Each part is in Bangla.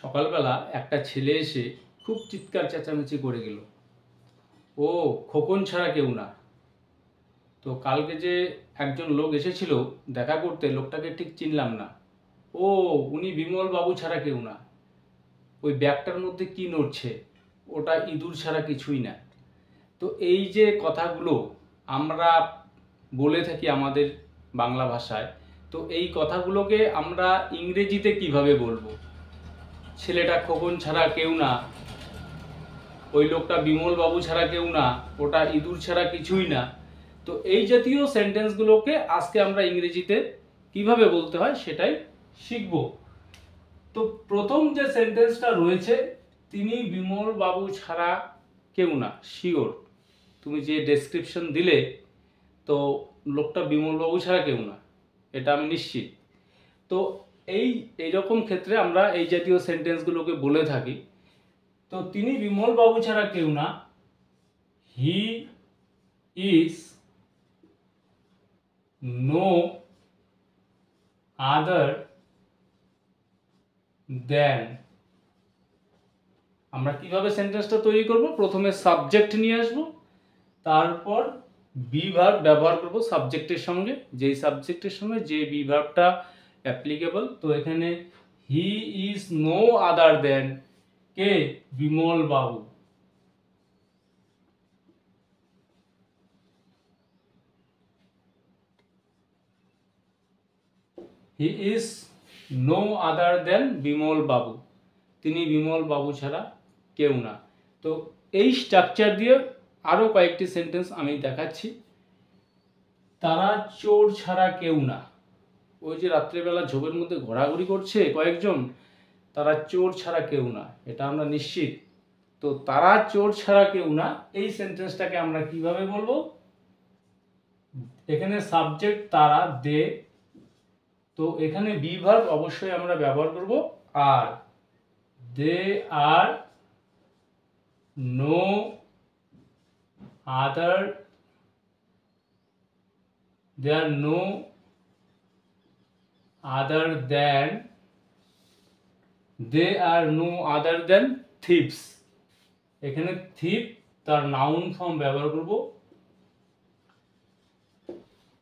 সকালবেলা একটা ছেলে এসে খুব চিৎকার চেঁচামেচি করে গেল, ও খোকন ছাড়া কেউ না। তো কালকে যে একজন লোক এসেছিল দেখা করতে, লোকটাকে ঠিক চিনলাম না। ও উনি বিমল বাবু ছাড়া কেউ না। ওই ব্যাগটার মধ্যে কি নড়ছে, ওটা ইঁদুর ছাড়া কিছুই না। তো এই যে কথাগুলো আমরা বলে থাকি আমাদের বাংলা ভাষায়, তো এই কথাগুলোকে আমরা ইংরেজিতে কিভাবে বলবো? ছেলেটা খোকন ছাড়া কেউ না, ওই লোকটা বিমল বাবু ছাড়া কেউ না, ওটা ইঁদুর ছাড়া কিছুই না। তো এই জাতীয় সেন্টেন্সগুলোকে আজকে আমরা ইংরেজিতে কিভাবে বলতে হয় সেটাই শিখব। তো প্রথম যে সেন্টেন্সটা রয়েছে, তিনি বিমল বাবু ছাড়া কেউ না, শিওর তুমি যে ডেসক্রিপশন দিলে, তো লোকটা বিমল বাবু ছাড়া কেউ না, এটা আমি নিশ্চিত। তো এইরকম ক্ষেত্রে আমরা এই জাতীয় সেন্টেন্সগুলোকে বলে থাকি। তো তিনি বিমল বাবু ছাড়া কেউ না, হি ইজ নো আদার দেন। আমরা কিভাবে সেন্টেন্সটা তৈরি করব? প্রথমে সাবজেক্ট নিয়ে আসব, তারপর বি ভার্ব ব্যবহার করব সাবজেক্টের সঙ্গে, যেই সাবজেক্টের সঙ্গে যে বি ভার্বটা অ্যাপ্লিকেবল। তো এখানে he is no other then, K? Bimal Babu. He is no other দেন বিমল বাবু, তিনি বিমল বাবু ছাড়া কেউ না। তো এই স্ট্রাকচার দিয়ে আরও কয়েকটি সেন্টেন্স আমি দেখাচ্ছি। তারা চোর ছাড়া কেউ না। ওই যে রাত্রেবেলা ঝোপের মধ্যে ঘোরাঘুরি করছে কয়েকজন, তারা চোর ছাড়া কেউ না, এটা আমরা নিশ্চিত। তো তারা চোর ছাড়া কেউ না, এই সেন্টেন্সটাকে আমরা কিভাবে বলবো? এখানে সাবজেক্ট তারা, দে, তো এখানে বি ভার্ব অবশ্যই আমরা ব্যবহার করব আর। দে আর নো আদার, দে আর নো আদার দেন, দে আর নো আদার দেন থিপস। এখানে থিপ তার নাউন ফর্ম ব্যবহার করব,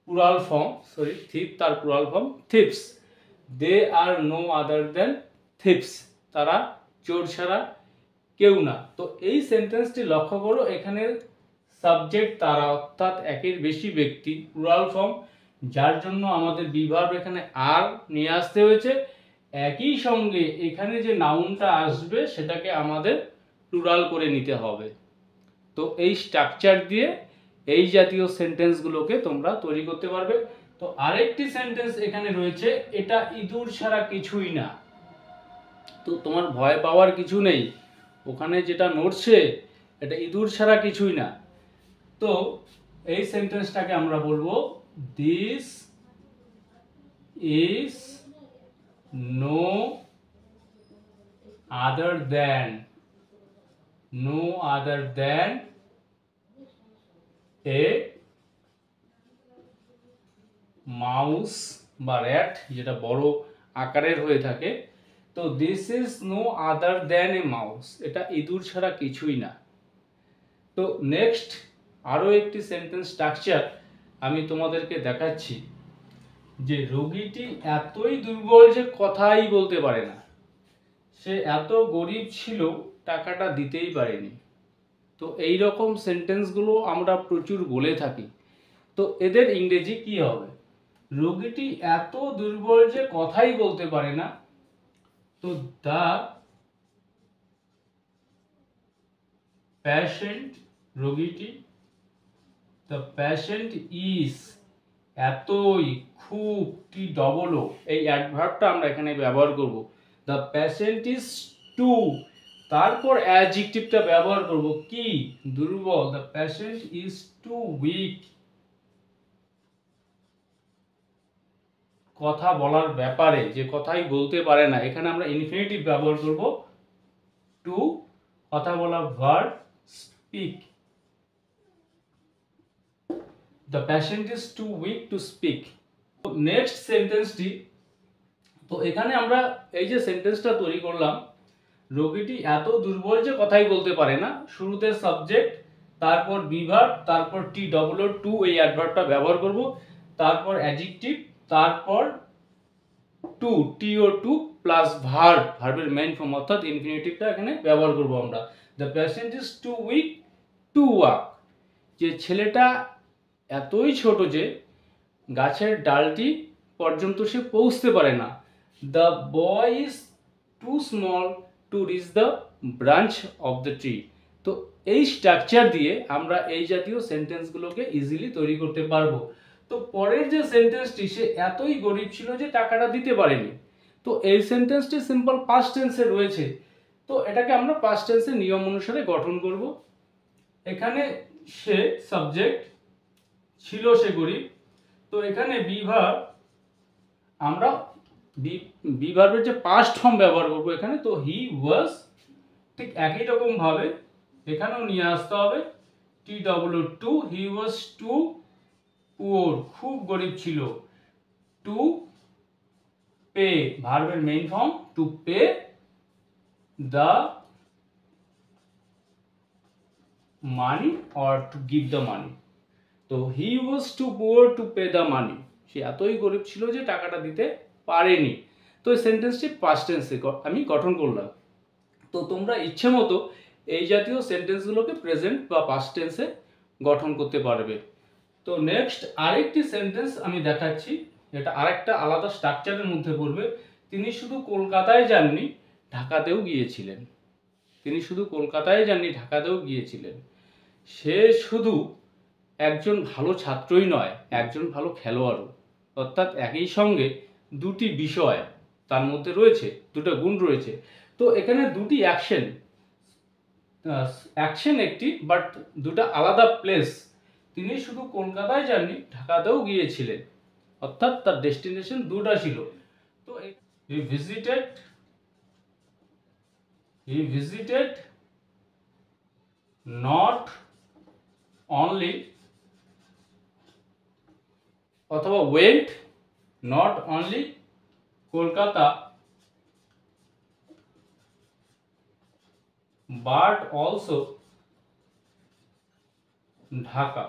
প্লুরাল ফর্ম, সরি, থিপ তার প্লুরাল ফর্ম থিপস। দে আর নো আদার দেন থিপস, তারা চোর ছাড়া কেউ না। তো এই সেন্টেন্সটি লক্ষ্য করো, এখানে সাবজেক্ট তারা, অর্থাৎ একের বেশি ব্যক্তি, প্লুরাল ফর্ম, যার জন্য আমাদের বি ভার্ব এখানে আর নিয়ে আসতে হয়েছে। একই সঙ্গে এখানে যে নাউনটা আসবে সেটাকে আমাদের প্লুরাল করে নিতে হবে। তো এই স্ট্রাকচার দিয়ে এই জাতীয় সেন্টেন্সগুলোকে তোমরা তৈরি করতে পারবে। তো আরেকটি সেন্টেন্স এখানে রয়েছে, এটা ইঁদুর ছাড়া কিছুই না। তো তোমার ভয় পাওয়ার কিছু নেই, ওখানে যেটা নড়ছে এটা ইঁদুর ছাড়া কিছুই না। তো এই সেন্টেন্সটাকে আমরা বলবো, this is no other then, no other then a mouse বা র্যাট, যেটা বড় আকারের হয়ে থাকে। তো this is no other then a mouse, এটা ইঁদুর ছাড়া কিছুই না। তো নেক্সট আরও একটি সেন্টেন্স স্ট্রাকচার আমি তোমাদেরকে দেখাচ্ছি, যে রোগীটি এতই দুর্বল যে কথাই বলতে পারে না, সে এত গরিব ছিল টাকাটা দিতেই পারেনি। তো এই রকম সেন্টেন্সগুলো আমরা প্রচুর বলে থাকি। তো এদের ইংরেজি কি হবে? রোগীটি এত দুর্বল যে কথাই বলতে পারে না, তো দ্য প্যাশেন্ট, রোগীটি, দ্য প্যাশেন্ট ইজ, এতই, খুব, টি ডবল ও, এই অ্যাডভার্বটা আমরা এখানে ব্যবহার করব। দ্য প্যাশেন্ট ইজ টু, তারপর অ্যাডজেক্টিভটা ব্যবহার করব কি? দুর্বল। The patient is too weak, কথা বলার ব্যাপারে, যে কথাই বলতে পারে না, এখানে আমরা ইনফিনিটিভ ব্যবহার করব টু, কথা বলা verb speak. The patient is too weak to speak. Next সেন্টেন্সটি, তো এখানে আমরা এই যে সেন্টেন্সটা তৈরি করলাম, রোগীটি এত দুর্বল যে কথাই বলতে পারে না। শুরুতে সাবজেক্ট, তারপর বিভার্ব, তারপর টি ডবল টু এই অ্যাডভার্বটা ব্যবহার করব, তারপর অ্যাডজেক্টিভ, তারপর টু টিও টু প্লাস ভার্বের মেইন ফর্ম অর্থাৎ ইনফিনিটিভটা এখানে ব্যবহার করব আমরা। The patient is too weak to walk, যে ছেলেটা এতই ছোট যে গাছের ডালটি পর্যন্ত সে পৌঁছতে পারে না। The boy is too small to reach the branch of the tree. তো এই স্ট্রাকচার দিয়ে আমরা এই জাতীয় সেন্টেন্সগুলোকে ইজিলি তৈরি করতে পারবো। তো পরের যে সেন্টেন্সটি, সে এতই গরিব ছিল যে টাকাটা দিতে পারেনি। তো এই সেন্টেন্সটি সিম্পল পাস্ট টেন্সে রয়েছে। তো এটাকে আমরা পাস্ট টেন্সের নিয়ম অনুসারে গঠন করব। এখানে সে সাবজেক্ট, ছিল সে গরিব। তো এখানে বিভার্ব, আমরা বিভার্বের যে পাস্ট ফর্ম ব্যবহার করব এখানে। তো হি ওয়াজ, ঠিক একই রকম ভাবে এখানেও নিয়ে আসতে হবে T W too, he was too poor, খুব গরিব ছিল। টু পে, ভার্বের main form, to pay the money or to give the money. তো he was too poor to pay the money, সে এতই গরিব ছিল যে টাকাটা দিতে পারেনি। তো এই সেন্টেন্সটি পাস্ট টেন্সে আমি গঠন করলাম। তো তোমরা ইচ্ছে মতো এই জাতীয় সেন্টেন্সগুলোকে প্রেজেন্ট বা পাস্ট টেন্সে গঠন করতে পারবে। তো নেক্সট আরেকটি সেন্টেন্স আমি দেখাচ্ছি, এটা আরেকটা আলাদা স্ট্রাকচারের মধ্যে পড়বে। তিনি শুধু কলকাতায় যাননি, ঢাকাতেও গিয়েছিলেন। তিনি শুধু কলকাতায় যাননি, ঢাকাতেও গিয়েছিলেন। সে শুধু একজন ভালো ছাত্রই নয়, একজন ভালো খেলোয়াড়ও। অর্থাৎ একই সঙ্গে দুটি বিষয় তার মধ্যে রয়েছে, দুটো গুণ রয়েছে। তো এখানে দুটি অ্যাকশন একটি, বাট দুটো আলাদা প্লেস। তিনি শুধু কলকাতায় যাননি, ঢাকাতেও গিয়েছিলেন, অর্থাৎ তার ডেস্টিনেশন দুটা ছিল। তো হি ভিজিটেড নট অনলি, অথবা went not only Kolkata but also Dhaka.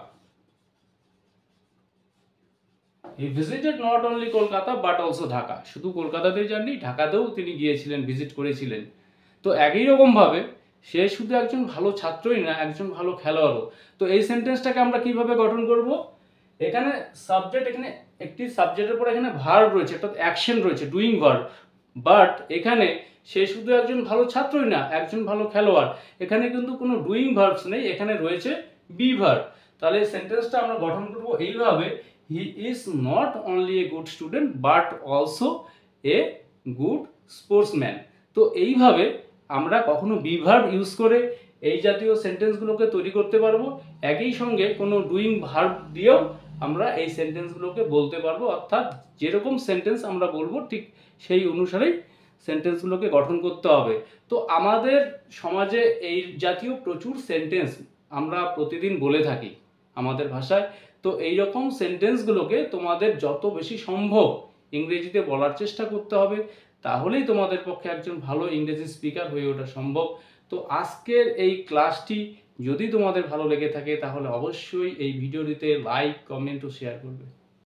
He visited not only Kolkata but also Dhaka. শুধু কলকাতাতেই যাননি, ঢাকাতেও তিনি গিয়েছিলেন, ভিজিট করেছিলেন। তো একই রকম ভাবে সে শুধু একজন ভালো ছাত্রই না, একজন ভালো খেলোয়াড়ও। তো এই সেন্টেন্সটাকে আমরা কিভাবে গঠন করব? এখানে সাবজেক্ট, এখানে একটি সাবজেক্টের পর এখানে ভার্ব রয়েছে, অর্থাৎ অ্যাকশন রয়েছে, ডুইং ভার্ব। বাট এখানে সে শুধু একজন ভালো ছাত্রই না, একজন ভালো খেলোয়াড়। এখানে কিন্তু কোনো ডুইং ভার্বস নেই, এখানে রয়েছে বি ভার্ব। তাহলে সেন্টেন্সটা আমরা গঠন করব এইভাবে, he is not only a good student but also a good sportsman. তো এইভাবে আমরা কখনো বি ভার্ব ইউজ করে এই জাতীয় সেন্টেন্সগুলোকে তৈরি করতে পারবো। একই সঙ্গে কোনো ডুইং ভার্ব দিয়েও আমরা এই সেন্টেন্সগুলোকে বলতে পারবো। অর্থাৎ যেরকম সেন্টেন্স আমরা বলবো ঠিক সেই অনুসারেই সেন্টেন্সগুলোকে গঠন করতে হবে। তো আমাদের সমাজে এই জাতীয় প্রচুর সেন্টেন্স আমরা প্রতিদিন বলে থাকি আমাদের ভাষায়। তো এই রকম সেন্টেন্সগুলোকে তোমাদের যত বেশি সম্ভব ইংরেজিতে বলার চেষ্টা করতে হবে, তাহলেই তোমাদের পক্ষে একজন ভালো ইংরেজি স্পিকার হয়ে ওঠা সম্ভব। তো আজকের এই ক্লাসটি যদি তোমাদের ভালো লেগে থাকে তাহলে অবশ্যই এই ভিডিওটিতে লাইক, কমেন্ট ও শেয়ার করবে।